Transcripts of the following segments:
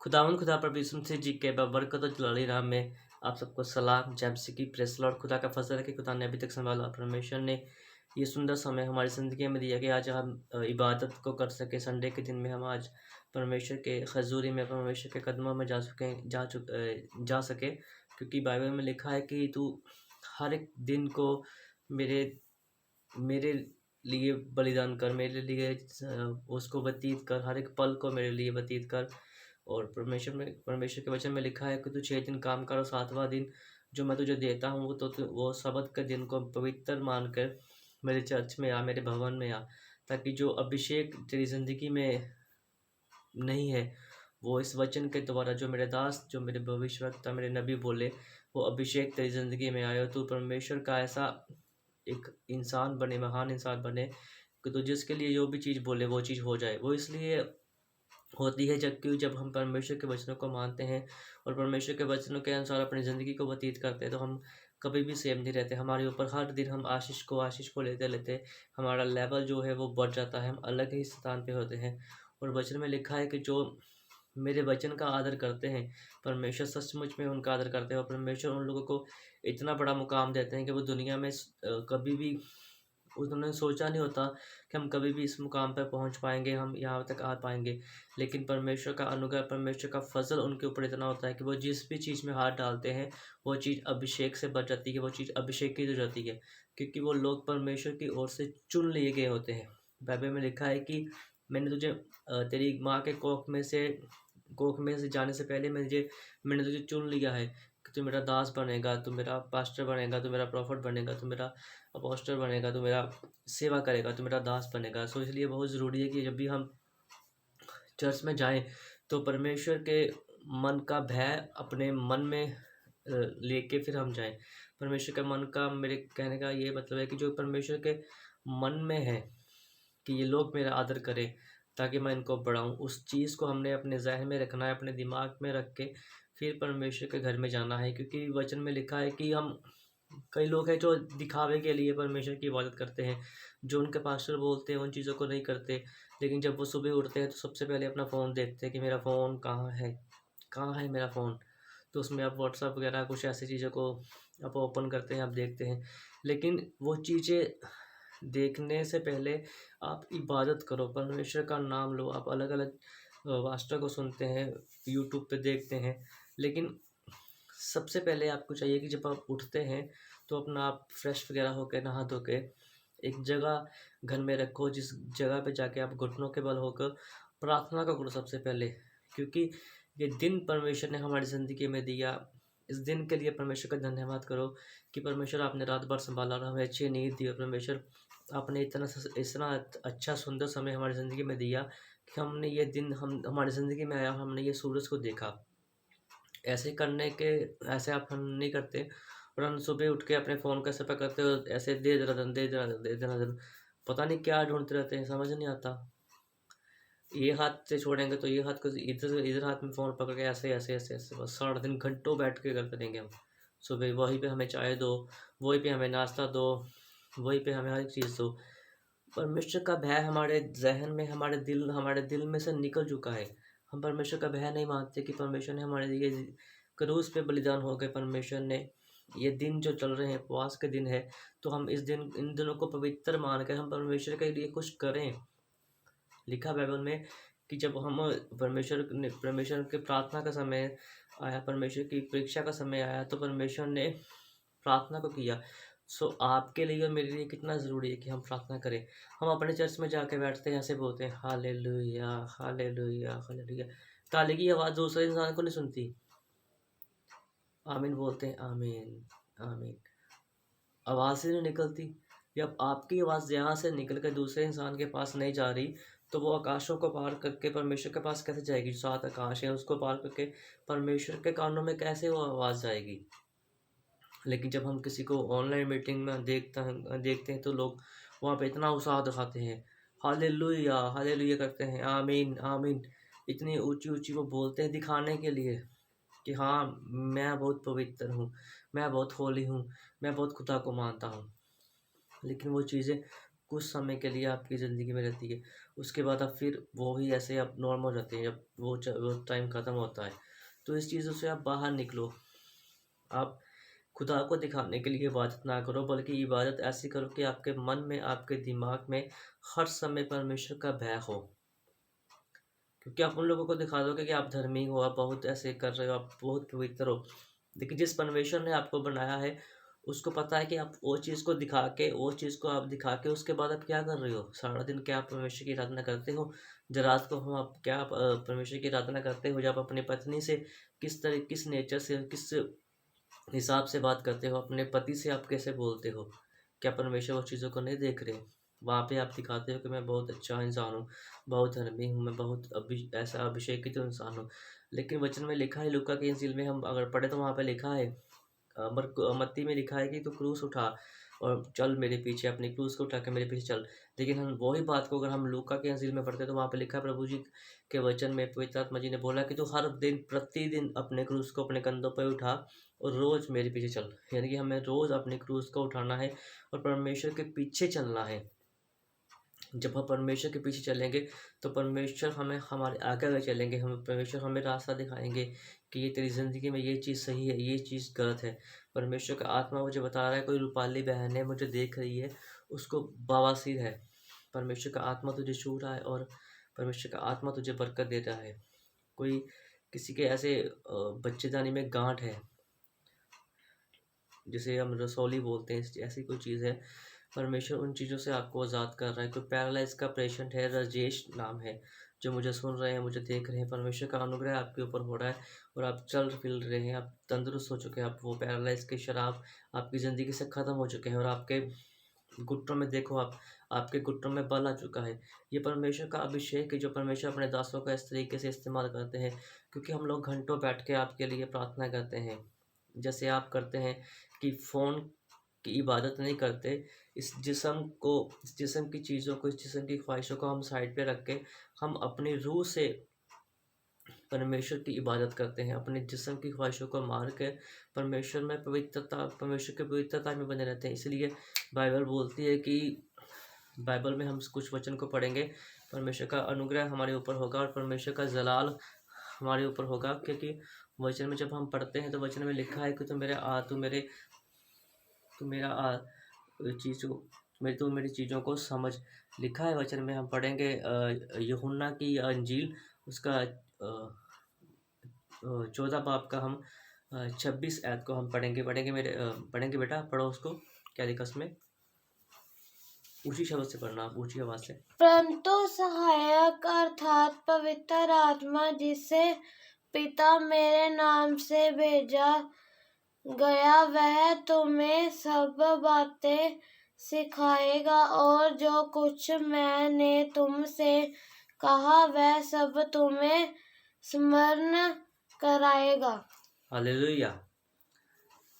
खुदावंद खुदा प्रभु यीशु मसीह जी के बरकत और जलाली नाम में आप सबको सलाम जैसे कि प्रेस लॉर्ड। खुदा का फजल है कि खुदा ने अभी तक संभाला। परमेश्वर ने ये सुंदर समय हमारी ज़िंदगी में दिया कि आज हम इबादत को कर सके। संडे के दिन में हम आज परमेश्वर के हजूरी में, परमेश्वर के कदमों में जा सके, क्योंकि बाइबल में लिखा है कि तू हर एक दिन को मेरे मेरे लिए बलिदान कर, मेरे लिए उसको व्यतीत कर, हर एक पल को मेरे लिए व्यतीत कर। और परमेश्वर के वचन में लिखा है कि तू 6 दिन काम कर और 7वां दिन जो मैं तुझे देता हूँ वो सबत के दिन को पवित्र मानकर मेरे चर्च में आ, मेरे भवन में आ, ताकि जो अभिषेक तेरी ज़िंदगी में नहीं है वो इस वचन के द्वारा जो मेरे दास, जो मेरे भविष्यवक्ता, मेरे नबी बोले, वो अभिषेक तेरी ज़िंदगी में आए और तू परमेश्वर का ऐसा एक इंसान बने, महान इंसान बने कि तो जिसके लिए जो भी चीज़ बोले वो चीज़ हो जाए। वो इसलिए होती है जब हम परमेश्वर के वचनों को मानते हैं और परमेश्वर के वचनों के अनुसार अपनी ज़िंदगी को व्यतीत करते हैं, तो हम कभी भी सेम नहीं रहते। हमारे ऊपर हर दिन हम आशीष को लेते लेते हमारा लेवल जो है वो बढ़ जाता है, हम अलग ही स्थान पे होते हैं। और वचन में लिखा है कि जो मेरे वचन का आदर करते हैं, परमेश्वर सचमुच में उनका आदर करते हैं और परमेश्वर उन लोगों को इतना बड़ा मुकाम देते हैं कि वो दुनिया में कभी भी उन्होंने सोचा नहीं होता कि हम कभी भी इस मुकाम पर पहुंच पाएंगे, हम यहाँ तक आ पाएंगे। लेकिन परमेश्वर का अनुग्रह, परमेश्वर का फजल उनके ऊपर इतना होता है कि वो जिस भी चीज़ में हाथ डालते हैं वो चीज़ अभिषेक से बच जाती है, वो चीज़ अभिषेक की हो जाती है, क्योंकि वो लोग परमेश्वर की ओर से चुन लिए गए होते हैं। बाइबल में लिखा है कि मैंने तुझे तेरी माँ के कोख में से जाने से पहले मैंने तुझे चुन लिया है कि तू मेरा दास बनेगा, तू मेरा पास्टर बनेगा, तू मेरा प्रॉफिट बनेगा, तू मेरा अपोस्टल बनेगा, तू मेरा सेवा करेगा, तू मेरा दास बनेगा। सो इसलिए बहुत ज़रूरी है कि जब भी हम चर्च में जाएं तो परमेश्वर के मन का भय अपने मन में लेके फिर हम जाएं। परमेश्वर के मन का, मेरे कहने का ये मतलब है कि जो परमेश्वर के मन में है कि ये लोग मेरा आदर करें ताकि मैं इनको बढ़ाऊँ, उस चीज़ को हमने अपने ज़हन में रखना है, अपने दिमाग में रख के फिर परमेश्वर के घर में जाना है। क्योंकि वचन में लिखा है कि हम, कई लोग हैं जो दिखावे के लिए परमेश्वर की इबादत करते हैं, जो उनके पास्टर बोलते हैं उन चीज़ों को नहीं करते। लेकिन जब वो सुबह उठते हैं तो सबसे पहले अपना फ़ोन देखते हैं कि मेरा फ़ोन कहाँ है मेरा फ़ोन। तो उसमें आप व्हाट्सअप वगैरह कुछ ऐसी चीज़ों को आप ओपन करते हैं, आप देखते हैं। लेकिन वो चीज़ें देखने से पहले आप इबादत करो, परमेश्वर का नाम लो। आप अलग अलग पास्टर को सुनते हैं, यूट्यूब पे देखते हैं, लेकिन सबसे पहले आपको चाहिए कि जब आप उठते हैं तो अपना आप फ्रेश वगैरह होकर, नहा धो के एक जगह घर में रखो, जिस जगह पे जाके आप घुटनों के बल होकर प्रार्थना का करो सबसे पहले। क्योंकि ये दिन परमेश्वर ने हमारी ज़िंदगी में दिया, इस दिन के लिए परमेश्वर का धन्यवाद करो कि परमेश्वर आपने रात भर संभाला और हमें अच्छी नींद दी। और परमेश्वर आपने इतना अच्छा सुंदर समय हमारी ज़िंदगी में दिया कि हमने ये दिन, हम हमारी ज़िंदगी में आया, हमने ये सूरज को देखा। ऐसे आप हम नहीं करते और हम सुबह उठ के अपने फ़ोन का सफ़र करते हो, ऐसे दे दनादन, पता नहीं क्या ढूंढते रहते हैं, समझ नहीं आता। ये हाथ से छोड़ेंगे तो ये हाथ को इधर इधर हाथ में फ़ोन पकड़ के ऐसे ऐसे ऐसे ऐसे बस सारा दिन घंटों बैठ के करते रहेंगे हम। सुबह वहीं पे हमें चाय दो, वहीं पे हमें नाश्ता दो, वहीं पे हमें हर एक चीज़ दो। परमेश्वर का भय हमारे जहन में, हमारे दिल में से निकल चुका है। हम परमेश्वर का भय नहीं मानते कि परमेश्वर ने हमारे लिए क्रूस पे बलिदान हो गए। परमेश्वर ने ये दिन जो चल रहे हैं, उपवास के दिन है, तो हम इन दिनों को पवित्र मान कर हम परमेश्वर के लिए कुछ करें। लिखा बाइबल में कि जब हम परमेश्वर के प्रार्थना का समय आया, परमेश्वर की परीक्षा का समय आया, तो परमेश्वर ने प्रार्थना को किया। सो आपके लिए और मेरे लिए कितना ज़रूरी है कि हम प्रार्थना करें। हम अपने चर्च में जाके बैठते हैं, ऐसे बोलते हैं हालेलुया हालेलुया हालेलुया। ताली की आवाज़ दूसरे इंसान को नहीं सुनती। आमीन बोलते हैं, आमीन आमीन, आवाज़ ही नहीं निकलती। जब आपकी आवाज़ यहाँ से निकल कर दूसरे इंसान के पास नहीं जा रही तो वो आकाशों को पार करके परमेश्वर के पास कैसे जाएगी। 7 आकाश है, उसको पार करके परमेश्वर के कानों में कैसे वो आवाज़ जाएगी। लेकिन जब हम किसी को ऑनलाइन मीटिंग में देखते हैं तो लोग वहाँ पे इतना उत्साह दिखाते हैं, हालेलुया हालेलुया करते हैं, आमीन आमीन, इतनी ऊंची ऊंची वो बोलते हैं दिखाने के लिए कि हाँ मैं बहुत पवित्र हूँ, मैं बहुत होली हूँ, मैं बहुत खुदा को मानता हूँ। लेकिन वो चीज़ें कुछ समय के लिए आपकी ज़िंदगी में रहती है। उसके बाद आप फिर वो ही ऐसे आप नॉर्मल हो जाते हैं जब वो टाइम ख़त्म होता है। तो इस चीज़ों से आप बाहर निकलो। आप खुदा को दिखाने के लिए इबादत ना करो, बल्कि इबादत ऐसी करो कि आपके मन में, आपके दिमाग में हर समय परमेश्वर का भय हो। क्योंकि आप उन लोगों को दिखा दोगे कि आप धर्मी हो, आप बहुत ऐसे कर रहे हो, आप बहुत पवित्र हो। लेकिन जिस परमेश्वर ने आपको बनाया है, उसको पता है कि आप वो चीज़ को दिखा के, वो चीज़ को आप दिखा के उसके बाद आप क्या कर रहे हो? सारा दिन क्या आप परमेश्वर की आराधना करते हो? जब रात को हम आप क्या आप परमेश्वर की आराधना करते हो? जब आप अपनी पत्नी से किस नेचर से, किस हिसाब से बात करते हो? अपने पति से आप कैसे बोलते हो? क्या परमेश्वर उस चीज़ों को नहीं देख रहे? वहाँ पे आप दिखाते हो कि मैं बहुत अच्छा इंसान हूँ, बहुत धर्मी हूँ, मैं बहुत ऐसा अभिषेकित इंसान हूँ। लेकिन वचन में लिखा है, लूका की इंजील में हम अगर पढ़े तो वहाँ पे लिखा है, मत्ती में लिखा है कि तू क्रूस उठा और चल मेरे पीछे, अपनी क्रूस को उठा के मेरे पीछे चल। लेकिन हम वही बात को अगर हम लूका के इंजील में पढ़ते हैं तो वहाँ पे लिखा है, प्रभु जी के वचन में पवित्र आत्मा जी ने बोला कि तू हर दिन प्रतिदिन अपने क्रूस को अपने कंधों पर उठा और रोज़ मेरे पीछे चल। यानी कि हमें रोज़ अपने क्रूस को उठाना है और परमेश्वर के पीछे चलना है। जब हम परमेश्वर के पीछे चलेंगे तो परमेश्वर हमें हमारे आगे आगे चलेंगे, हमें परमेश्वर हमें रास्ता दिखाएंगे कि ये तेरी ज़िंदगी में ये चीज़ सही है, ये चीज़ गलत है। परमेश्वर का आत्मा मुझे बता रहा है, कोई रूपाली बहन है मुझे देख रही है, उसको बवासीर है। परमेश्वर का आत्मा तुझे छू रहा है और परमेश्वर का आत्मा तुझे बरकत दे रहा है। कोई किसी के ऐसे बच्चेदानी में गांठ है, जिसे हम रसौली बोलते हैं, ऐसी कोई चीज़ है। परमेश्वर उन चीज़ों से आपको आज़ाद कर रहा है। कोई पैरालाइज का पेशेंट है, राजेश नाम है, जो मुझे सुन रहे हैं, मुझे देख रहे हैं, परमेश्वर का अनुग्रह आपके ऊपर हो रहा है और आप चल फिर रहे हैं, आप तंदुरुस्त हो चुके हैं, आप वो पैरालाइज के शराब आपकी ज़िंदगी से ख़त्म हो चुके हैं और आपके घुटनों में देखो, आप आपके घुटनों में बल आ चुका है। ये परमेश्वर का अभिषेक है जो परमेश्वर अपने दासों का इस तरीके से इस्तेमाल करते हैं, क्योंकि हम लोग घंटों बैठ के आपके लिए प्रार्थना करते हैं। जैसे आप करते हैं कि फ़ोन की इबादत नहीं करते, इस जिस्म की चीज़ों को, इस जिस्म की ख्वाहिशों को हम साइड पे रख के हम अपनी रूह से परमेश्वर की इबादत करते हैं। अपने जिस्म की ख्वाहिशों को मार के परमेश्वर की पवित्रता में बने रहते हैं। इसलिए बाइबल बोलती है कि बाइबल में हम कुछ वचन को पढ़ेंगे, परमेश्वर का अनुग्रह हमारे ऊपर होगा और परमेश्वर का जलाल हमारे ऊपर होगा, क्योंकि वचन में जब हम पढ़ते हैं तो वचन में लिखा है कि तू मेरा चीज़ों तू मेरी चीज़ों को समझ। लिखा है वचन में, हम पढ़ेंगे यूहन्ना की अंजील, उसका 14 बाब का हम 26 आयत को हम पढ़ेंगे बेटा, पढ़ो उसको, क्या लिखा उसमें, ऊँची शब्द से पढ़ना, आप ऊँची आवाज़ से। परंतु सहायक अर्थात पवित्र आत्मा जिसे पिता मेरे नाम से भेजा गया, वह तुम्हें सब बातें सिखाएगा और जो कुछ मैंने तुमसे कहा वह सब तुम्हें स्मरण कराएगा। हालेलुया।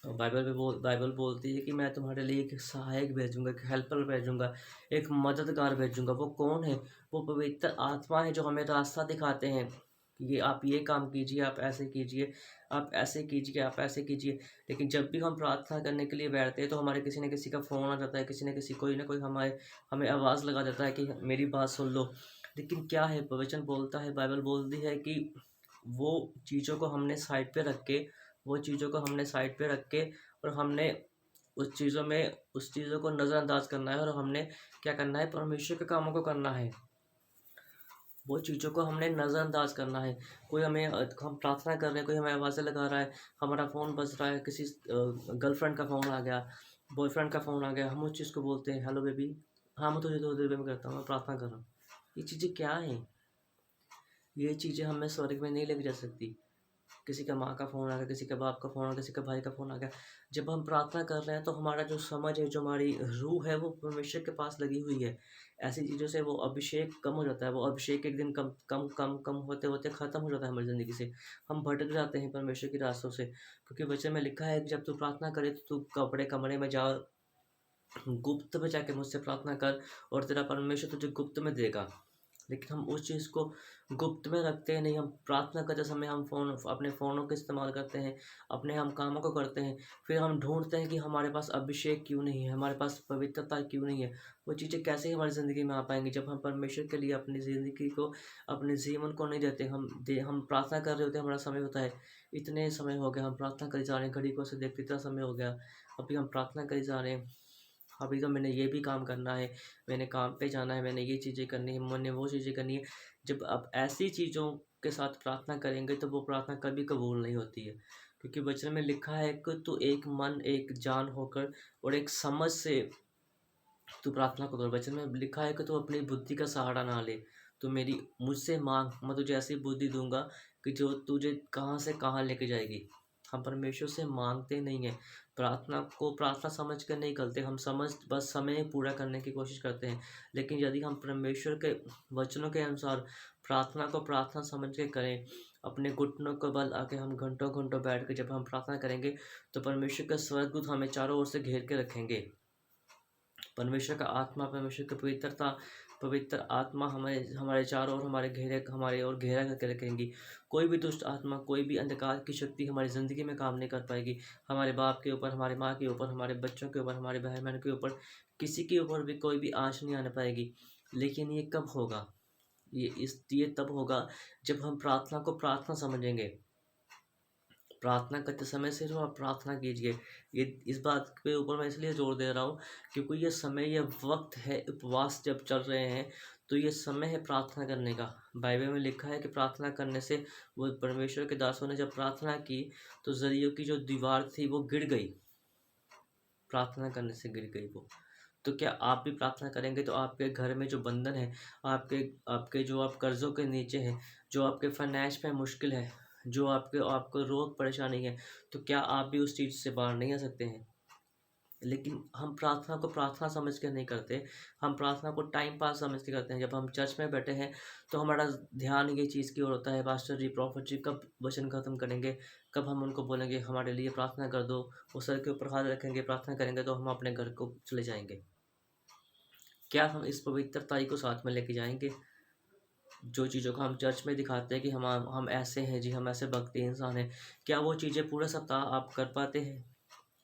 बाइबल बोलती है कि मैं तुम्हारे लिए एक सहायक भेजूंगा, एक हेल्पर भेजूंगा, एक मददगार भेजूंगा। वो कौन है? वो पवित्र आत्मा है जो हमें रास्ता दिखाते हैं कि ये आप ये काम कीजिए, आप ऐसे कीजिए, आप ऐसे कीजिए, आप ऐसे कीजिए। लेकिन जब भी हम प्रार्थना करने के लिए बैठते हैं तो हमारे किसी न किसी का फ़ोन आ जाता है, किसी न किसी कोई ना कोई हमें आवाज़ लगा देता है कि मेरी बात सुन लो। लेकिन क्या है, वचन बोलता है, बाइबल बोलती है कि वो चीज़ों को हमने साइड पे रख के और हमने उस चीज़ों को नज़रअंदाज करना है और हमने क्या करना है, परमेश्वर के कामों को करना है। वो चीज़ों को हमने नज़रअंदाज करना है। कोई हमें हम प्रार्थना कर रहे हैं, कोई हमें आवाज़ें लगा रहा है, हमारा फ़ोन बज रहा है, किसी गर्लफ्रेंड का फ़ोन आ गया, बॉयफ्रेंड का फ़ोन आ गया, हम उस चीज़ को बोलते हैं, हेलो बेबी, हाँ मैं तुझे थोड़ी देर में करता हूँ, मैं प्रार्थना कर रहा हूँ। ये चीज़ें क्या हैं? ये चीज़ें हमें स्वर्ग में नहीं लेके जा सकती। किसी का माँ का फ़ोन आ गया, किसी का बाप का फ़ोन आ गया, किसी का भाई का फ़ोन आ गया। जब हम प्रार्थना कर रहे हैं तो हमारा जो समझ है, जो हमारी रूह है, वो परमेश्वर के पास लगी हुई है। ऐसी चीज़ों से वो अभिषेक कम हो जाता है, वो अभिषेक एक दिन कम होते-होते ख़त्म हो जाता है हमारी ज़िंदगी से। हम भटक जाते हैं परमेश्वर के रास्तों से, क्योंकि वचन में लिखा है कि जब तू प्रार्थना करे तो तू अपने कमरे में जा, गुप्त में जाके मुझसे प्रार्थना कर और तेरा परमेश्वर तुझे गुप्त में देगा। लेकिन हम उस चीज़ को गुप्त में रखते हैं नहीं। हम प्रार्थना करते समय हम अपने फ़ोनों का इस्तेमाल करते हैं, अपने हम कामों को करते हैं, फिर हम ढूंढते हैं कि हमारे पास अभिषेक क्यों नहीं है, हमारे पास पवित्रता क्यों नहीं है। वो चीज़ें कैसे हमारी ज़िंदगी में आ पाएंगी जब हम परमेश्वर के लिए अपनी ज़िंदगी को, अपने जीवन को नहीं देते। हम प्रार्थना कर रहे होते हैं, हमारा समय होता है, इतने समय हो गया हम प्रार्थना करी जा रहे हैं, घड़ी को से देखते इतना समय हो गया, अभी हम प्रार्थना करी जा रहे हैं, अभी तो मैंने ये भी काम करना है, मैंने काम पे जाना है, मैंने ये चीज़ें करनी है, मैंने वो चीज़ें करनी है। जब आप ऐसी चीज़ों के साथ प्रार्थना करेंगे तो वो प्रार्थना कभी कबूल नहीं होती है, क्योंकि वचन में लिखा है कि तू एक मन एक जान होकर और एक समझ से तू प्रार्थना को कर। वचन में लिखा है कि तू अपनी बुद्धि का सहारा ना ले, तू मेरी मुझसे मांग, मैं तुझे ऐसी बुद्धि दूंगा कि जो तुझे कहाँ से कहाँ लेके जाएगी। हम परमेश्वर से मांगते नहीं हैं, प्रार्थना को प्रार्थना समझ कर नहीं करते, हम बस समय पूरा करने की कोशिश करते हैं। लेकिन यदि हम परमेश्वर के वचनों के अनुसार प्रार्थना को प्रार्थना समझ के करें, अपने घुटनों को बल आके हम घंटों घंटों बैठ के जब हम प्रार्थना करेंगे तो परमेश्वर का स्वर्गदूत हमें चारों ओर से घेर के रखेंगे। परमेश्वर का आत्मा, परमेश्वर की पवित्रता, पवित्र आत्मा हमारे हमारे चारों ओर हमारे ओर घेरा करके रखेंगी। कोई भी दुष्ट आत्मा, कोई भी अंधकार की शक्ति हमारी ज़िंदगी में काम नहीं कर पाएगी। हमारे बाप के ऊपर, हमारी माँ के ऊपर, हमारे बच्चों के ऊपर, हमारे भाई बहन के ऊपर, किसी के ऊपर भी कोई भी आँच नहीं आने पाएगी। लेकिन ये कब होगा? ये तब होगा जब हम प्रार्थना को प्रार्थना समझेंगे। प्रार्थना करते समय सिर्फ आप प्रार्थना कीजिए। ये इस बात के ऊपर मैं इसलिए जोर दे रहा हूँ क्योंकि ये समय, ये वक्त है, उपवास जब चल रहे हैं तो ये समय है प्रार्थना करने का। बाइबल में लिखा है कि प्रार्थना करने से, वो परमेश्वर के दासों ने जब प्रार्थना की तो जरियों की जो दीवार थी वो गिर गई, प्रार्थना करने से गिर गई वो। तो क्या आप भी प्रार्थना करेंगे तो आपके घर में जो बंधन है, आपके आपके जो आप कर्ज़ों के नीचे हैं, जो आपके फाइनेंस में मुश्किल है, जो आपको रोग परेशानी है, तो क्या आप भी उस चीज़ से बाहर नहीं आ सकते हैं? लेकिन हम प्रार्थना को प्रार्थना समझ के नहीं करते, हम प्रार्थना को टाइम पास समझ के करते हैं। जब हम चर्च में बैठे हैं तो हमारा ध्यान ये चीज़ की ओर होता है, पास्टर जी, प्रॉफिट जी कब वचन ख़त्म करेंगे, कब हम उनको बोलेंगे हमारे लिए प्रार्थना कर दो। वो सर के ऊपर हाथ रखेंगे, प्रार्थना करेंगे तो हम अपने घर को चले जाएंगे। क्या हम इस पवित्रता को साथ में लेके जाएंगे? जो चीज़ों को हम चर्च में दिखाते हैं कि हम ऐसे हैं जी, हम ऐसे भक्ति इंसान हैं, क्या वो चीज़ें पूरा सप्ताह आप कर पाते हैं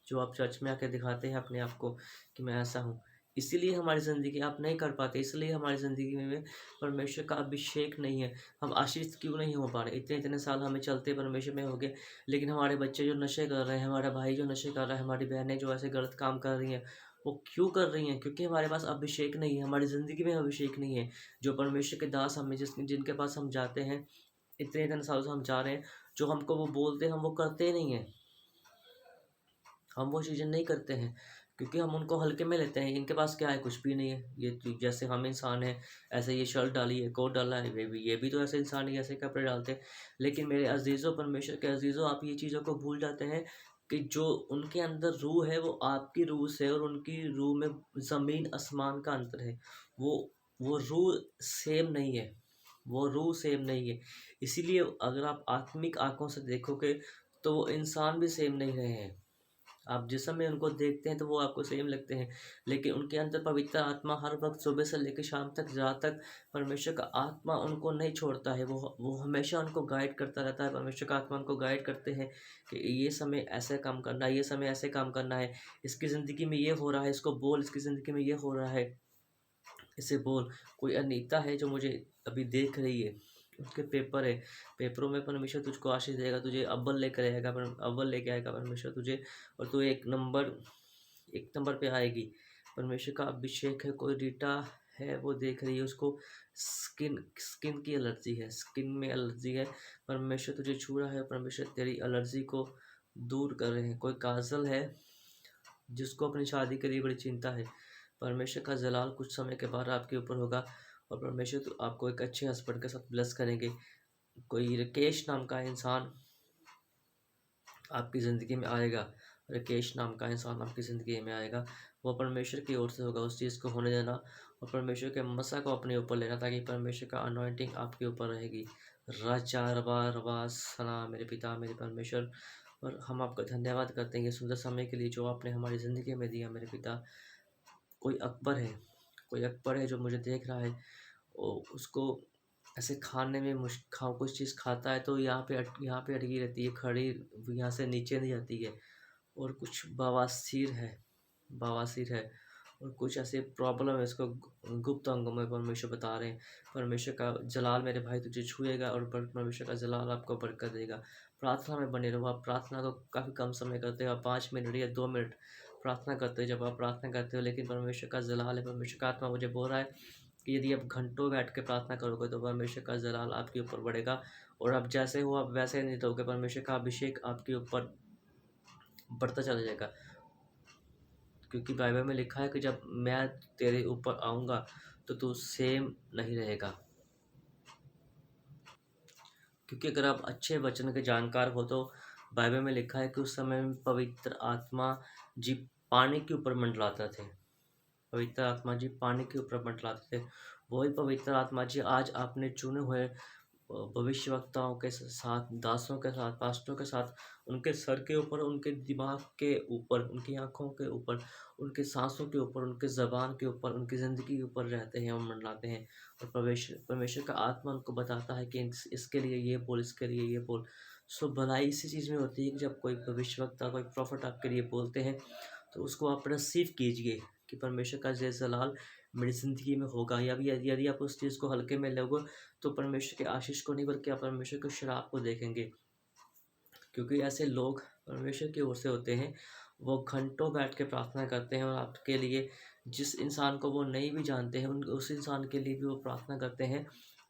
जो आप चर्च में आके दिखाते हैं अपने आप को कि मैं ऐसा हूँ? इसीलिए हमारी ज़िंदगी आप नहीं कर पाते, इसलिए हमारी ज़िंदगी में परमेश्वर का अभिषेक नहीं है। हम आशीष क्यों नहीं हो पा रहे? इतने इतने साल हमें चलते परमेश्वर में हो गए, लेकिन हमारे बच्चे जो नशे कर रहे हैं, हमारा भाई जो नशे कर रहा है, हमारी बहनें जो ऐसे गलत काम कर रही हैं, वो क्यों कर रही हैं? क्योंकि हमारे पास अभिषेक नहीं है, हमारी ज़िंदगी में अभिषेक नहीं है। जो परमेश्वर के दास हमें जिनके पास हम जाते हैं, इतने इतने सालों से हम जा रहे हैं, जो हमको वो बोलते हैं हम वो करते नहीं हैं। हम वो चीज़ें नहीं करते हैं क्योंकि हम उनको हल्के में लेते हैं। इनके पास क्या है? कुछ भी नहीं है। जैसे हम इंसान हैं, ऐसे ये शर्ट डाली है, कोट डाला है, ये भी तो ऐसे इंसान ही ऐसे कपड़े डालते हैं। लेकिन मेरे अजीज़ों, परमेश्वर के अजीज़ों, आप ये चीज़ों को भूल जाते हैं कि जो उनके अंदर रूह है वो आपकी रूह से, और उनकी रूह में ज़मीन आसमान का अंतर है। वो रूह सेम नहीं है, वो रूह सेम नहीं है। इसीलिए अगर आप आत्मिक आँखों से देखोगे तो वो इंसान भी सेम नहीं रहे हैं। आप जिस समय उनको देखते हैं तो वो आपको सेम लगते हैं, लेकिन उनके अंदर पवित्र आत्मा हर वक्त सुबह से लेकर शाम तक, रात तक, परमेश्वर का आत्मा उनको नहीं छोड़ता है। वो हमेशा उनको गाइड करता रहता है। परमेश्वर का आत्मा उनको गाइड करते हैं कि ये समय ऐसे काम करना है, ये समय ऐसे काम करना है, इसकी ज़िंदगी में ये हो रहा है, इसको बोल, इसकी ज़िंदगी में ये हो रहा है, इसे बोल। कोई अनीता है जो मुझे अभी देख रही है, उसके पेपर है, पेपरों में परमेश्वर तुझको आशीष देगा, तुझे अव्वल लेकर आएगा, अव्वल लेके आएगा परमेश्वर तुझे, और तू एक नंबर पे आएगी। परमेश्वर का अभिषेक है। कोई रीटा है वो देख रही है, उसको स्किन की एलर्जी है, स्किन में एलर्जी है, परमेश्वर तुझे छू रहा है, परमेश्वर तेरी एलर्जी को दूर कर रहे हैं। कोई काजल है जिसको अपनी शादी के लिए बड़ी चिंता है, परमेश्वर का जलाल कुछ समय के बाद आपके ऊपर होगा, और परमेश्वर तो आपको एक अच्छे हस्बैंड के साथ ब्लेस करेंगे। कोई राकेश नाम का इंसान आपकी ज़िंदगी में आएगा, राकेश नाम का इंसान आपकी ज़िंदगी में आएगा, वो परमेश्वर की ओर से होगा। उस चीज़ को होने देना और परमेश्वर के मसा को अपने ऊपर लेना, ताकि परमेश्वर का अनॉइंटिंग आपके ऊपर रहेगी। राजा रबा रबा सना, मेरे पिता, मेरे परमेश्वर, और हम आपका धन्यवाद करते हैं ये सुंदर समय के लिए जो आपने हमारी ज़िंदगी में दिया मेरे पिता। कोई अकबर है जो मुझे देख रहा है, उसको ऐसे खाने में कुछ चीज़ खाता है तो यहाँ पे अटकी रहती है, खड़ी यहाँ से नीचे नहीं आती है। और कुछ बवासीर है और कुछ ऐसे प्रॉब्लम है, इसको गुप्त अंगों में परमेश्वर बता रहे हैं। परमेश्वर का जलाल मेरे भाई तुझे छुएगा और परमेश्वर का जलाल आपको बरकत देगा। प्रार्थना में बने रहो। आप प्रार्थना को काफ़ी कम समय करते हो, आप 5 मिनट या 2 मिनट प्रार्थना करते हो जब आप प्रार्थना करते हो, लेकिन परमेश्वर का जलाल है, परमेश्वर का आत्मा मुझे बोल रहा है कि यदि आप घंटों बैठ के प्रार्थना करोगे तो परमेश्वर का जलाल आपके ऊपर बढ़ेगा और आप जैसे हो आप वैसे नहीं रहोगे। परमेश्वर का अभिषेक आपके ऊपर बढ़ता चला जाएगा, क्योंकि बाइबल में लिखा है कि जब मैं तेरे ऊपर आऊँगा तो तू सेम नहीं रहेगा। क्योंकि अगर आप अच्छे वचन के जानकार हो तो बाइबल में लिखा है कि उस समय में पवित्र आत्मा जी पानी के ऊपर मंडलाते थे। पवित्र आत्मा जी पानी के ऊपर मंडलाते थे। वही पवित्र आत्मा जी आज आपने चुने हुए भविष्यवक्ताओं के साथ, दासों के साथ, पास्टरों के साथ, उनके सर के ऊपर, उनके दिमाग के ऊपर, उनकी आँखों के ऊपर, उनके सांसों के ऊपर, उनके ज़बान के ऊपर, उनकी ज़िंदगी के ऊपर रहते हैं और मंडलाते हैं। और परमेश्वर का आत्मा उनको बताता है कि इसके लिए ये बोल, इसके लिए ये बोल। सो भलाई इसी चीज़ में होती है कि जब कोई भविष्यवक्ता, कोई प्रॉफिट आपके लिए बोलते हैं तो उसको आप रिसीव कीजिए कि परमेश्वर का जय जलाल मेरी ज़िंदगी में होगा। या भी यदि आप उस चीज़ को हल्के में लोगे तो परमेश्वर के आशीष को नहीं बल्कि आप परमेश्वर के श्राप को देखेंगे। क्योंकि ऐसे लोग परमेश्वर की ओर से होते हैं, वो घंटों बैठ के प्रार्थना करते हैं और आपके लिए, जिस इंसान को वो नहीं भी जानते हैं उस इंसान के लिए भी वो प्रार्थना करते हैं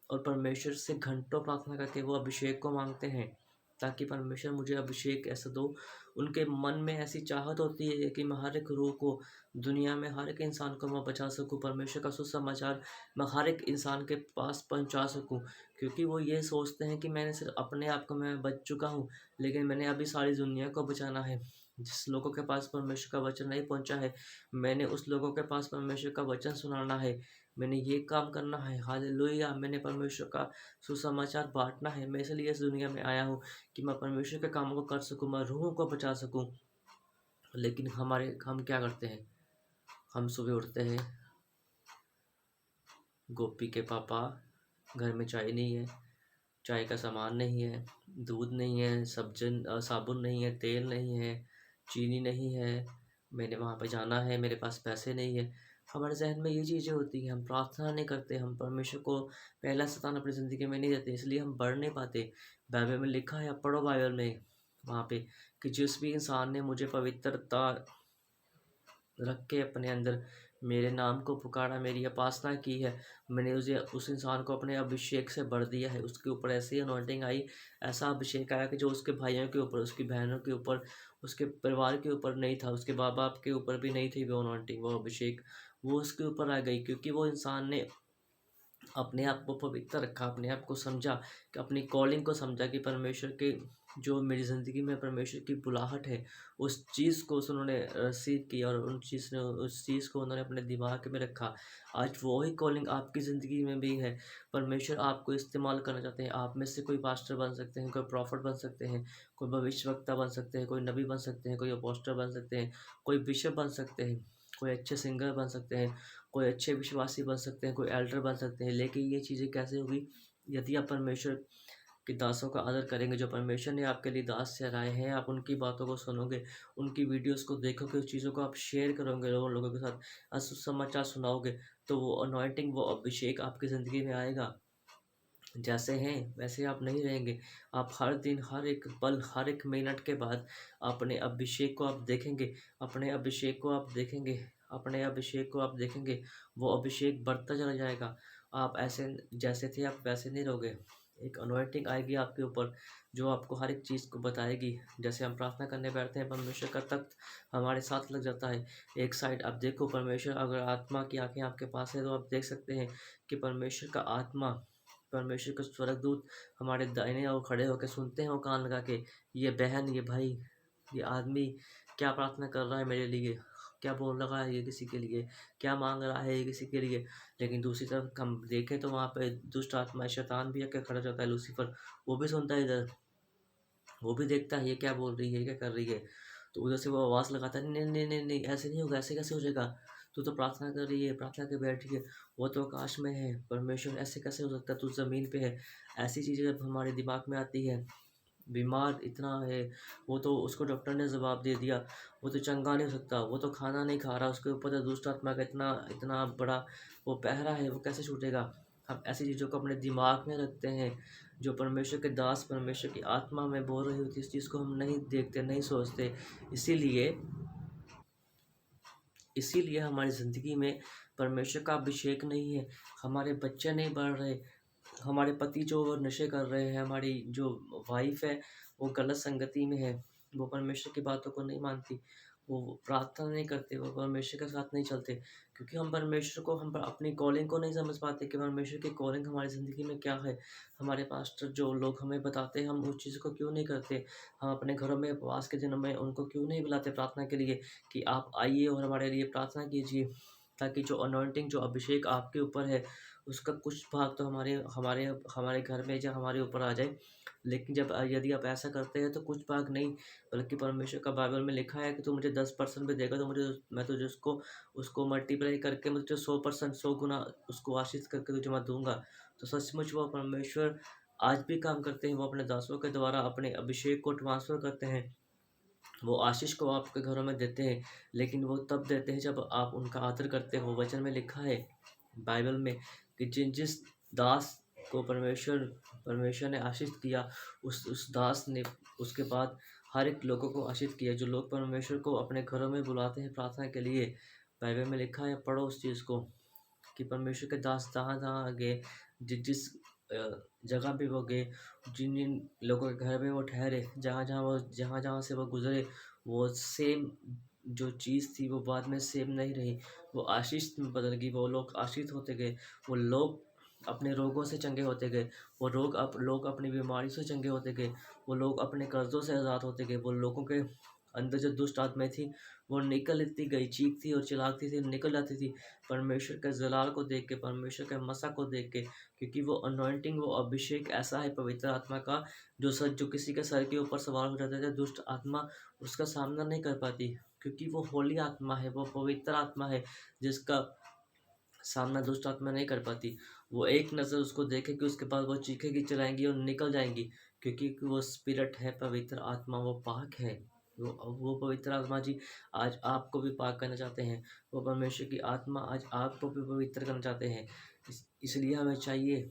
और परमेश्वर से घंटों प्रार्थना करके वो अभिषेक को मांगते हैं ताकि परमेश्वर मुझे अभिषेक ऐसा दो। उनके मन में ऐसी चाहत होती है कि मैं हर एक रूह को, दुनिया में हर एक इंसान को मैं बचा सकूं, परमेश्वर का सुसमाचार मैं हर एक इंसान के पास पहुंचा सकूं। क्योंकि वो ये सोचते हैं कि मैंने सिर्फ अपने आप को मैं बच चुका हूँ, लेकिन मैंने अभी सारी दुनिया को बचाना है। जिस लोगों के पास परमेश्वर का वचन नहीं पहुंचा है, मैंने उस लोगों के पास परमेश्वर का वचन सुनाना है। मैंने ये काम करना है। हालेलुया! मैंने परमेश्वर का सुसमाचार बाँटना है। मैं इसलिए इस दुनिया में आया हूँ कि मैं परमेश्वर के कामों को कर सकूँ, मैं रूहों को बचा सकूँ। लेकिन हम क्या करते हैं? हम सुबह उठते हैं, गोपी के पापा घर में चाय नहीं है, चाय का सामान नहीं है, दूध नहीं है, साबुन नहीं है, तेल नहीं है, चीनी नहीं है, मैंने वहाँ पे जाना है, मेरे पास पैसे नहीं है। हमारे ज़हन में ये चीज़ें होती हैं, हम प्रार्थना नहीं करते, हम परमेश्वर को पहला स्थान अपनी ज़िंदगी में नहीं देते, इसलिए हम बढ़ नहीं पाते। बाइबल में लिखा है, आप पढ़ो बाइबल में, वहाँ पे कि जिस भी इंसान ने मुझे पवित्रता रख के अपने अंदर मेरे नाम को पुकारा, मेरी उपासना की है, मैंने उस इंसान को अपने अभिषेक से भर दिया है। उसके ऊपर ऐसी अनॉइंटिंग आई, ऐसा अभिषेक आया कि जो उसके भाइयों के ऊपर, उसकी बहनों के ऊपर, उसके परिवार के ऊपर नहीं था, उसके माँ बाप के ऊपर भी नहीं थी वो अनॉइंटिंग, वो अभिषेक, वो उसके ऊपर आ गई। क्योंकि वो इंसान ने अपने आप को पवित्र रखा, अपने आप को समझा, कि अपनी कॉलिंग को समझा कि परमेश्वर के जो मेरी ज़िंदगी में परमेश्वर की बुलाहट है, उस चीज़ को उन्होंने रिसीव किया और उस चीज़ को उन्होंने अपने दिमाग में रखा। आज वही कॉलिंग आपकी ज़िंदगी में भी है। परमेश्वर आपको इस्तेमाल करना चाहते हैं। आप में से कोई पास्टर बन सकते हैं, कोई प्रॉफिट बन सकते हैं, कोई भविष्यवक्ता बन सकते हैं, कोई नबी बन सकते हैं, कोई अपोस्टल बन सकते हैं, कोई बिशप बन सकते हैं, कोई अच्छे सिंगर बन सकते हैं, कोई अच्छे विश्वासी बन सकते हैं, कोई एल्डर बन सकते हैं। लेकिन ये चीज़ें कैसे होगी? यदि आप परमेश्वर के दासों का आदर करेंगे, जो परमेश्वर ने आपके लिए दास ठहराए हैं, आप उनकी बातों को सुनोगे, उनकी वीडियोस को देखोगे, उस चीज़ों को आप शेयर करोगे और लोगों के साथ सुसमाचार सुनाओगे, तो वो अनॉइंटिंग, वो अभिषेक आपकी ज़िंदगी में आएगा। जैसे हैं वैसे आप नहीं रहेंगे। आप हर दिन, हर एक पल, हर एक मिनट के बाद अपने अभिषेक को आप देखेंगे, अपने अभिषेक को आप देखेंगे, अपने अभिषेक को आप देखेंगे, वो अभिषेक बढ़ता चला जाएगा। आप ऐसे जैसे थे आप वैसे नहीं रहोगे। एक अनॉइंटिंग आएगी आपके ऊपर जो आपको हर एक चीज़ को बताएगी। जैसे हम प्रार्थना करने बैठते हैं, परमेश्वर का तख्त हमारे साथ लग जाता है। एक साइड आप देखो, परमेश्वर, अगर आत्मा की आँखें आपके पास है तो आप देख सकते हैं कि परमेश्वर का आत्मा, परमेश्वर के स्वर्गदूत हमारे दाहिने ओर खड़े होकर सुनते हैं वो कान लगा के, ये बहन, ये भाई, ये आदमी क्या प्रार्थना कर रहा है मेरे लिए, क्या बोल रहा है ये किसी के लिए, क्या मांग रहा है ये किसी के लिए। लेकिन दूसरी तरफ हम देखें तो वहाँ पे दुष्ट आत्मा शैतान भी आके खड़ा होता है, लूसीफर, वो भी सुनता है इधर, वो भी देखता है ये क्या बोल रही है, ये क्या कर रही है। तो उधर से वो आवाज़ लगाता है, नहीं नहीं नहीं नहीं, ऐसे नहीं होगा, ऐसे कैसे हो जाएगा, तू तो प्रार्थना कर रही है, प्रार्थना के बैठी है, वो तो आकाश में है, परमेश्वर ऐसे कैसे हो सकता है, तू ज़मीन पे है। ऐसी चीज़ें जब हमारे दिमाग में आती है, बीमार इतना है, वो तो उसको डॉक्टर ने जवाब दे दिया, वो तो चंगा नहीं हो सकता, वो तो खाना नहीं खा रहा, उसके ऊपर तो दुष्ट आत्मा का इतना इतना बड़ा वो पहरा है, वो कैसे छूटेगा। हम ऐसी चीज़ों को अपने दिमाग में रखते हैं, जो परमेश्वर के दास, परमेश्वर की आत्मा में बोल रही होती है, इस चीज़ को हम नहीं देखते, नहीं सोचते। इसीलिए इसीलिए हमारी ज़िंदगी में परमेश्वर का अभिषेक नहीं है, हमारे बच्चे नहीं बढ़ रहे, हमारे पति जो वो नशे कर रहे हैं, हमारी जो वाइफ है वो गलत संगति में है, वो परमेश्वर की बातों को नहीं मानती, वो प्रार्थना नहीं करते, वो परमेश्वर के साथ नहीं चलते, क्योंकि हम परमेश्वर को, हम अपनी कॉलिंग को नहीं समझ पाते कि परमेश्वर की कॉलिंग हमारी ज़िंदगी में क्या है। हमारे पास्टर जो लोग हमें बताते हैं, हम उस चीज़ को क्यों नहीं करते। हम अपने घरों में उपवास के दिनों में उनको क्यों नहीं बुलाते प्रार्थना के लिए कि आप आइए और हमारे लिए प्रार्थना कीजिए, ताकि जो अनॉइंटिंग, जो अभिषेक आपके ऊपर है, उसका कुछ भाग तो हमारे हमारे हमारे घर में या हमारे ऊपर आ जाए। लेकिन जब यदि आप ऐसा करते हैं तो कुछ भाग नहीं, बल्कि परमेश्वर का बाइबल में लिखा है कि तू मुझे 10% भी देगा, तो मुझे मैं तुझे उसको उसको मल्टीप्लाई करके मैं तुझे 100%, 100 गुना उसको आशीष करके तुझे मैं दूँगा। तो सचमुच वो परमेश्वर आज भी काम करते हैं, वो अपने दासों के द्वारा अपने अभिषेक को ट्रांसफ़र करते हैं। वो आशीष को आपके घरों में देते हैं, लेकिन वो तब देते हैं जब आप उनका आदर करते हो। वचन में लिखा है बाइबल में कि जिस दास को परमेश्वर परमेश्वर ने आशीष किया, उस दास ने उसके बाद हर एक लोगों को आशीष किया। जो लोग परमेश्वर को अपने घरों में बुलाते हैं प्रार्थना के लिए, बाइबल में लिखा है, पढ़ो उस चीज़ को, कि परमेश्वर के दास जहाँ-जहाँ गए, जिस जगह पे वो गए, जिन-जिन लोगों के घर में वो ठहरे, जहाँ-जहाँ से वो गुज़रे, वो सेम जो चीज़ थी वो बाद में सेम नहीं रही, वो आशीष में बदल गई, वो लोग आशीष होते गए, वो लोग अपने रोगों से चंगे होते गए, वो लोग अपनी बीमारी से चंगे होते गए, वो लोग अपने कर्ज़ों से आज़ाद होते गए, वो लोगों के अंदर जो दुष्ट आत्माएँ थी, वो निकलती गई, चीखती और चिल्लाती थी, निकल जाती थी। परमेश्वर के जलाल को देख के, परमेश्वर के मसा को देख के, क्योंकि वो अनॉइंटिंग, वो अभिषेक ऐसा है पवित्र आत्मा का, जो किसी के सर के ऊपर सवार हो जाता है, दुष्ट आत्मा उसका सामना नहीं कर पाती, क्योंकि वो होली आत्मा है, वो पवित्र आत्मा है, जिसका सामना दुष्ट आत्मा नहीं कर पाती। वो एक नज़र उसको देखेगी, उसके बाद वो चीखेगी, चिल्लाएँगी और निकल जाएँगी, क्योंकि वो स्पिरिट है, पवित्र आत्मा, वो पाक है। वो पवित्र आत्मा जी आज आपको भी पाक करना चाहते हैं। वो परमेश्वर की आत्मा आज आपको भी पवित्र करना चाहते हैं। इसलिए हमें चाहिए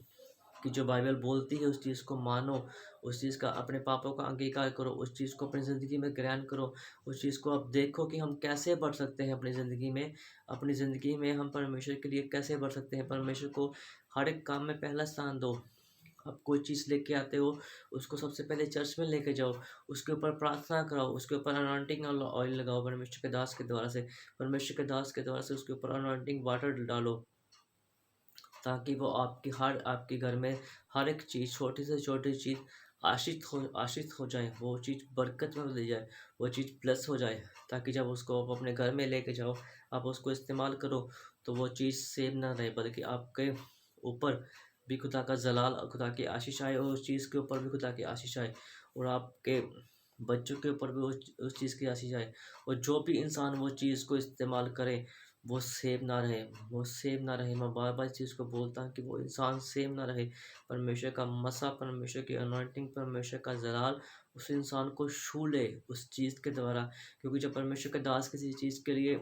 कि जो बाइबल बोलती है उस चीज़ को मानो, उस चीज़ का, अपने पापों का अंगीकार करो, उस चीज़ को अपनी ज़िंदगी में ग्रहण करो, उस चीज़ को आप देखो कि हम कैसे बढ़ सकते हैं अपनी ज़िंदगी में। अपनी ज़िंदगी में हम परमेश्वर के लिए कैसे बढ़ सकते हैं, परमेश्वर को हर एक काम में पहला स्थान दो। आप कोई चीज़ लेके आते हो, उसको सबसे पहले चर्च में लेके जाओ, उसके ऊपर प्रार्थना कराओ, उसके ऊपर अनॉइंटिंग ऑयल लगाओ परमेश्वर के दास के द्वारा से, परमेश्वर के दास के द्वारा से उसके ऊपर अनॉइंटिंग वाटर डालो, ताकि वो आपके घर में हर एक चीज़, छोटी से छोटी चीज़ आशीष हो जाए, वो चीज़ बरकत में बदल जाए, वो चीज़ प्लस हो जाए, ताकि जब उसको आप अपने घर में लेके जाओ, आप उसको इस्तेमाल करो, तो वो चीज़ सेम ना रहे, बल्कि आपके ऊपर भी खुदा का जलाल, खुदा की आशीष आए, और उस चीज़ के ऊपर भी खुदा की आशीष आए, और आपके बच्चों के ऊपर भी उस चीज़ की आशीष आए, और जो भी इंसान वो चीज़ को इस्तेमाल करे, वो सेव ना रहे, वो सेव ना रहे। मैं बार-बार इस चीज़ को बोलता हूँ कि वो इंसान सेव ना रहे। परमेश्वर का मसा, परमेश्वर की अनॉइंटिंग, परमेश्वर का ज़लाल उस इंसान को छू ले उस चीज़ के द्वारा। क्योंकि जब परमेश्वर के दास किसी चीज़ के लिए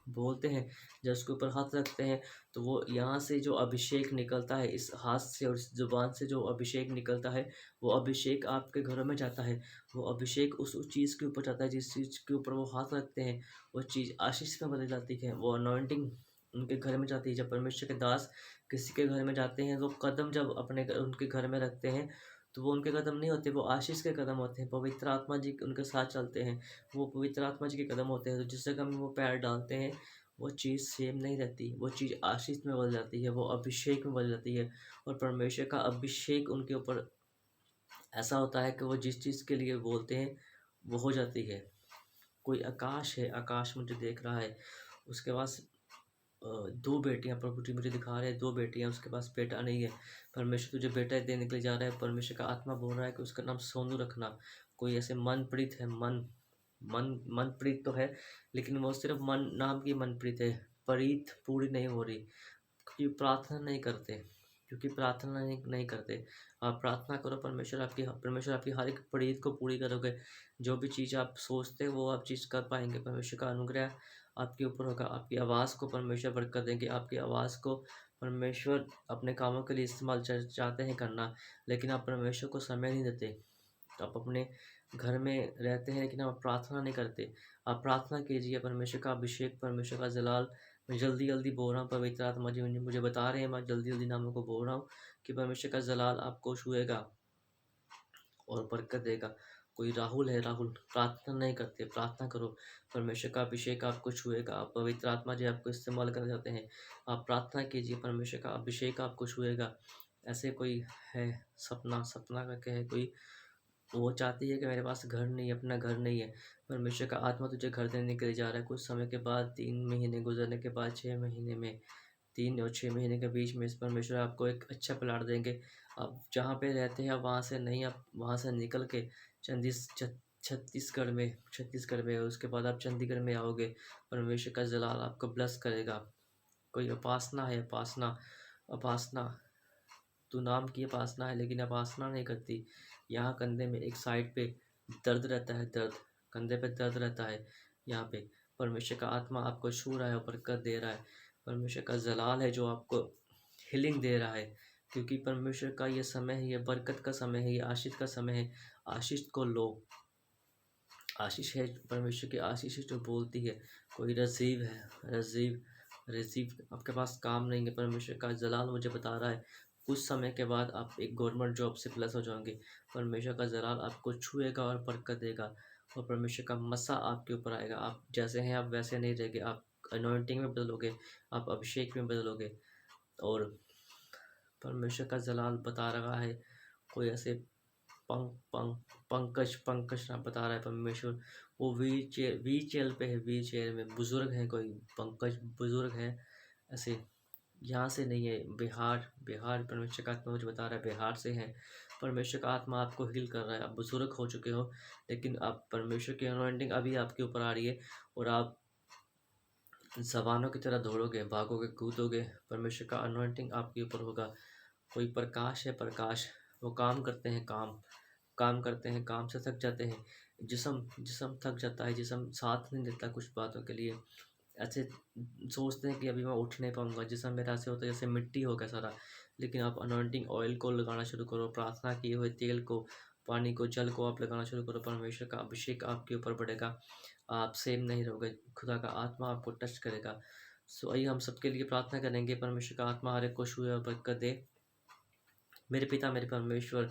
बोलते हैं, जब उसके ऊपर हाथ रखते हैं, तो वो यहाँ से जो अभिषेक निकलता है, इस हाथ से और इस ज़ुबान से जो अभिषेक निकलता है, वो अभिषेक आपके घरों में जाता है। वो अभिषेक उस चीज़ के ऊपर जाता है, जिस चीज़ के ऊपर वो हाथ रखते हैं, वो चीज़ आशीष में बदल जाती है, वो अनॉइंटिंग उनके घर में जाती है। जब परमेश्वर के दास किसी के घर में जाते हैं, तो कदम जब उनके घर में रखते हैं, तो वो उनके कदम नहीं होते, वो आशीष के कदम होते हैं। पवित्र आत्मा जी उनके साथ चलते हैं, वो पवित्र आत्मा जी के कदम होते हैं। तो जिस जगह में वो पैर डालते हैं, वो चीज़ सेम नहीं रहती, वो चीज़ आशीष में बदल जाती है, वो अभिषेक में बदल जाती है, और परमेश्वर का अभिषेक उनके ऊपर ऐसा होता है कि वो जिस चीज़ के लिए बोलते हैं, वो हो जाती है। कोई आकाश है, आकाश मुझे देख रहा है, उसके पास 2 बेटियाँ, प्रभु जी मुझे दिखा रहे हैं, 2 बेटियाँ, उसके पास बेटा नहीं है। परमेश्वर तुझे बेटा देने के लिए जा रहा है, परमेश्वर का आत्मा बोल रहा है कि उसका नाम सोनू रखना। कोई ऐसे मनप्रीत है, मनप्रीत तो है, लेकिन वो सिर्फ़ नाम की मनप्रीत है। प्रीत पूरी नहीं हो रही, क्योंकि प्रार्थना नहीं करते, क्योंकि प्रार्थना नहीं करते। आप प्रार्थना करो, परमेश्वर आपकी हर एक प्रीत को पूरी करोगे। जो भी चीज़ आप सोचते हो वो आप चीज़ कर पाएंगे। परमेश्वर का अनुग्रह आपके ऊपर होगा। आपकी आवाज़ को परमेश्वर बरकत देंगे। आपकी आवाज़ को परमेश्वर अपने कामों के लिए इस्तेमाल चाहते हैं करना, लेकिन आप परमेश्वर को समय नहीं देते। आप अपने घर में रहते हैं लेकिन आप प्रार्थना नहीं करते। आप प्रार्थना कीजिए, परमेश्वर का अभिषेक, परमेश्वर का जलाल। मैं जल्दी जल्दी बोल रहा हूँ, पवित्र आत्मा जी मुझे बता रहे हैं, मैं जल्दी जल्दी नामों को बोल रहा हूँ कि परमेश्वर का जलाल आपको छुएगा और बरकत देगा। कोई राहुल है, राहुल प्रार्थना नहीं करते, प्रार्थना करो। परमेश्वर का अभिषेक आपको छुएगा। आप पवित्र आत्मा जी आपको इस्तेमाल करना चाहते हैं, आप प्रार्थना कीजिए, परमेश्वर का अभिषेक आपको छुएगा। ऐसे कोई है, सपना करके है कोई, वो चाहती है कि मेरे पास घर नहीं है, अपना घर नहीं है। परमेश्वर का आत्मा तुझे घर देने के लिए जा रहा है। कुछ समय के बाद, 3 महीने गुजरने के बाद, 6 महीने में, 3 और 6 महीने के बीच में इस परमेश्वर आपको एक अच्छा प्लाट देंगे। आप जहाँ पे रहते हैं आप वहाँ से नहीं, आप वहाँ से निकल के छत्तीसगढ़ में उसके बाद आप चंडीगढ़ में आओगे। परमेश्वर का जलाल आपको ब्लेस करेगा। कोई उपासना है, उपासना तू नाम की उपासना है लेकिन उपासना नहीं करती। यहाँ कंधे में एक साइड पे दर्द रहता है, कंधे पे दर्द रहता है। यहाँ पे परमेश्वर का आत्मा आपको छू रहा है और बरकत दे रहा है। परमेश्वर का जलाल है जो आपको हीलिंग दे रहा है, क्योंकि परमेश्वर का ये समय है, ये बरकत का समय है, ये आशीष का समय है। आशीष को लो। आशीष है, परमेश्वर की आशीष है जो बोलती है। कोई रजीव है, रजीव आपके पास काम नहीं है। परमेश्वर का जलाल मुझे बता रहा है कुछ समय के बाद आप एक गवर्नमेंट जॉब से प्लस हो जाओगे। परमेश्वर का जलाल आपको छुएगा और बरकत देगा, और परमेश्वर का मसा आपके ऊपर आएगा। आप जैसे हैं आप वैसे नहीं रहेंगे, आप अनॉइंटिंग में बदलोगे, आप अभिषेक में बदलोगे। और परमेश्वर का जलाल बता रहा है कोई ऐसे पंकज ना बता रहा है परमेश्वर, वो व्हील चेयर पे है, व्हील चेयर में बुजुर्ग है, कोई पंकज बुजुर्ग है ऐसे। यहाँ से नहीं है, बिहार परमेश्वर का आत्मा मुझे बता रहा है बिहार से है। परमेश्वर का आत्मा आपको हील कर रहा है। आप बुजुर्ग हो चुके हो लेकिन आप परमेश्वर की अनॉइंटिंग अभी आपके ऊपर आ रही है, और आप जवानों की तरह दौड़ोगे, भागोगे, कूदोगे। परमेश्वर का अनॉइंटिंग आपके ऊपर होगा। कोई प्रकाश है, प्रकाश, वो काम करते हैं, काम करते हैं, काम से थक जाते हैं। जिसम थक जाता है, जिसम साथ नहीं देता कुछ बातों के लिए। ऐसे सोचते हैं कि अभी मैं उठ नहीं पाऊंगा, जिसम मेरा ऐसे होता है जैसे मिट्टी हो गया सारा। लेकिन आप अनॉइंटिंग ऑयल को लगाना शुरू करो, प्रार्थना किए हुए तेल को, पानी को, जल को आप लगाना शुरू करो। परमेश्वर का अभिषेक आपके ऊपर बढ़ेगा। आप सेम नहीं रहोगे, खुदा का आत्मा आपको टच करेगा। सो आइए हम सबके लिए प्रार्थना करेंगे। परमेश्वर का आत्मा हर एक को छुए और बरकत दे। मेरे पिता, मेरे परमेश्वर,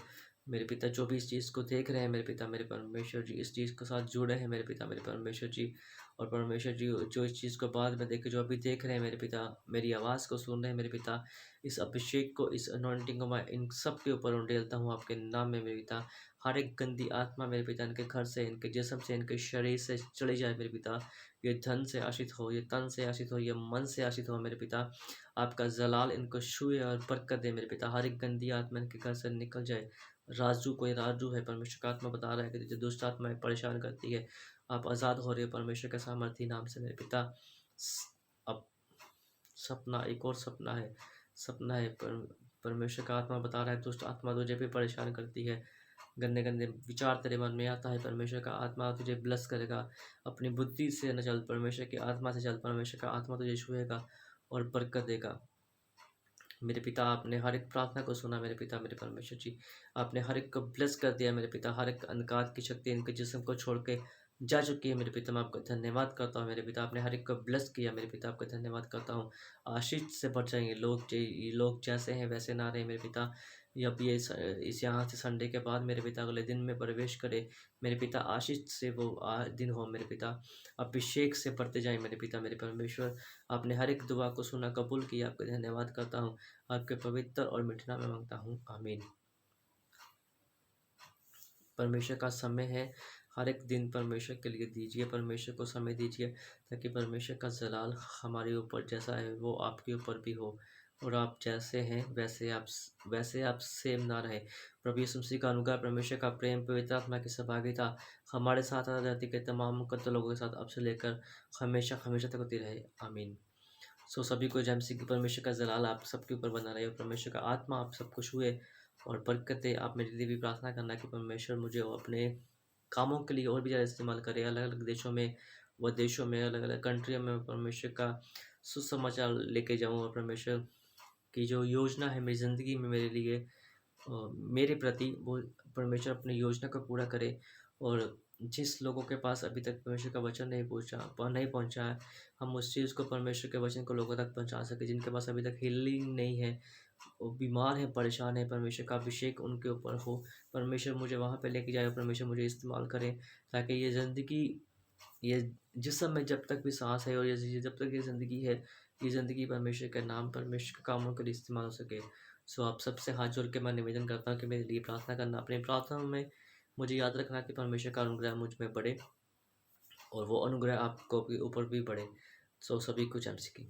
मेरे पिता जो भी इस चीज़ को देख रहे हैं, मेरे पिता, मेरे परमेश्वर जी, इस चीज़ के साथ जुड़े हैं मेरे पिता, मेरे परमेश्वर जी। और परमेश्वर जी जो इस चीज़ को बाद में देखे, जो अभी देख रहे हैं मेरे पिता, मेरी आवाज़ को सुन रहे हैं मेरे पिता, इस अभिषेक को, इस अनॉइंटिंग को मैं इन सब के ऊपर उंडेलता हूँ आपके नाम में मेरे पिता। हर एक गंदी आत्मा मेरे पिता इनके घर से, इनके जिस्म से, इनके शरीर से चली जाए मेरे पिता। ये धन से आशित हो, ये तन से आशित हो, ये मन से आशित हो मेरे पिता। आपका जलाल इनको छुए और बरकत दे मेरे पिता। हर एक गंदी आत्मा इनके घर से निकल जाए। राजू, कोई राजू है, परमेश्वर का आत्मा बता रहा है कि जो दुष्ट आत्माएं परेशान करती है, आप आज़ाद हो रहे हो परमेश्वर के सामर्थी नाम से मेरे पिता। अब सपना, एक और सपना है परमेश्वर का आत्मा बता रहा है दुष्ट आत्मा तुझे भी परेशान करती है। गंदे गंदे विचार तेरे मन में आता है, परमेश्वर का आत्मा तुझे ब्लस करेगा। अपनी बुद्धि से न चल, परमेश्वर की आत्मा से चल। परमेश्वर का आत्मा तुझे छुएगा और बरकत देगा मेरे पिता। आपने हर एक प्रार्थना को सुना मेरे पिता, मेरे परमेश्वर जी। आपने हर एक को ब्लेस कर दिया मेरे पिता। हर एक अंधकार की शक्ति इनके जिस्म को छोड़ के जा चुकी है मेरे पिता। मैं आपका धन्यवाद करता हूँ मेरे पिता। आपने हर एक को ब्लेस किया मेरे पिता, आपका धन्यवाद करता हूँ। आशीष से बढ़ जाएंगे लोग, ये लोग जैसे हैं वैसे ना रहे मेरे पिता। अब ये इस यहाँ से संडे के बाद मेरे पिता अगले दिन में प्रवेश करे मेरे पिता। आशीष से वो दिन हो मेरे पिता। अभिषेक से बढ़ते जाए मेरे पिता, मेरे परमेश्वर। आपने हर एक दुआ को सुना, कबूल किया, आपका धन्यवाद करता हूँ। आपके पवित्र और मीठे नाम में मांगता हूँ, आमीन। परमेश्वर का समय है, हर एक दिन परमेश्वर के लिए दीजिए, परमेश्वर को समय दीजिए, ताकि परमेश्वर का जलाल हमारे ऊपर जैसा है वो आपके ऊपर भी हो, और आप जैसे हैं वैसे आप सेम ना रहे। प्रभु यीशु मसीह का अनुग्रह, परमेश्वर का प्रेम, पवित्र आत्मा की सहभागिता हमारे साथ धरती के तमाम मुकद्दर लोगों के साथ अब से लेकर हमेशा हमेशा तक होती रहे, आमीन। सो सभी को जैमसी की परमेश्वर का जलाल आप सबके ऊपर बना रहे और परमेश्वर का आत्मा आप सबको छुए और बरकतें आप मेरे लिए भी प्रार्थना करना कि परमेश्वर मुझे अपने कामों के लिए और भी ज़्यादा इस्तेमाल करे। अलग अलग देशों में व देशों में अलग अलग कंट्रियों में परमेश्वर का सुसमाचार लेके जाऊँ और परमेश्वर की जो योजना है मेरी ज़िंदगी में मेरे लिए मेरे प्रति वो परमेश्वर अपनी योजना को पूरा करे। और जिस लोगों के पास अभी तक परमेश्वर का वचन नहीं पहुंचा है, हम उस चीज़ को परमेश्वर के वचन को लोगों तक पहुंचा सके। जिनके पास अभी तक हीलिंग नहीं है, वो बीमार है, परेशान है, परमेश्वर का अभिषेक उनके ऊपर हो। परमेश्वर मुझे वहाँ पे लेके जाए, परमेश्वर मुझे इस्तेमाल करे, ताकि ये ज़िंदगी, ये जिसम में जब तक भी सांस है और ये जब तक ये ज़िंदगी है, ये ज़िंदगी परमेश्वर के नाम, परमेश्वर के कामों के लिए इस्तेमाल हो सके। सो आप सबसे हाथ जोड़ के मैं निवेदन करता हूँ कि मेरे लिए प्रार्थना करना। अपनी प्रार्थनाओं में मुझे याद रखना कि परमेश्वर का अनुग्रह मुझ में बढ़े और वो अनुग्रह आपको भी ऊपर भी बढ़े। सो सभी को जय मसीह की।